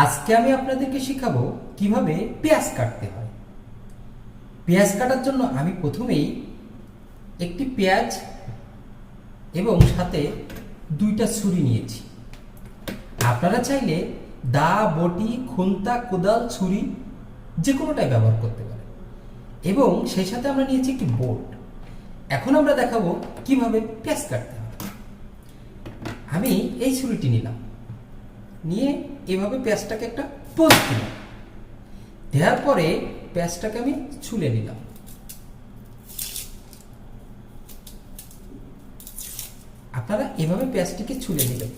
আজকে আমি আপনাদেরকে শেখাবো কিভাবে পেঁয়াজ কাটতে হয়। পেঁয়াজ কাটার জন্য আমি প্রথমেই একটি পেঁয়াজ এবং সাথে দুইটা ছুরি নিয়েছি। আপনারা চাইলে দা, বটি, খুন্তা, কোদাল, ছুরি যে কোনোটাই ব্যবহার করতে পারেন এবং সেই সাথে আমরা নিয়েছি একটি বোর্ড। এখন আমরা দেখাবো কিভাবে পেঁয়াজ কাটতে হয়। আমি এই ছুরিটি নিলাম, নিয়ে এভাবে পেঁয়াজটাকে একটা পোস্ট দিলাম। দেওয়ার পরে পেঁয়াজটাকে আমি ছুলে নিলাম। আপনারা এভাবে পেঁয়াজটিকে ছুলে নেবেন।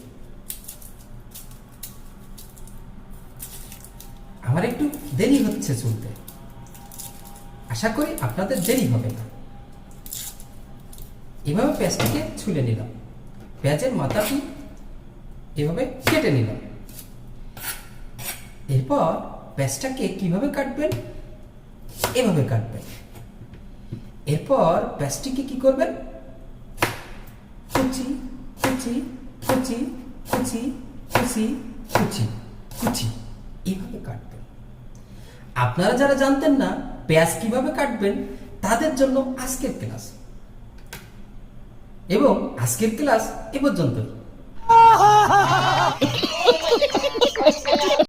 আমার একটু দেরি হচ্ছে চুলতে, আশা করি আপনাদের দেরি হবে না। এভাবে পেঁয়াজটিকে ছুলে নিলাম, পেঁয়াজের মাথাটি এভাবে কেটে নিলাম। এরপর পেঁয়াজটাকে কিভাবে কাটবেন, এভাবে কাটবেন। এরপর পেঁয়াজটিকে কি করবেন, কুচি কুচি কুচি কুচি কুচি কুচি কুচি এইভাবে কাটবেন। আপনারা যারা জানতেন না পেঁয়াজ কিভাবে কাটবেন, তাদের জন্য আজকের ক্লাস। এবং আজকের ক্লাস এ পর্যন্তই।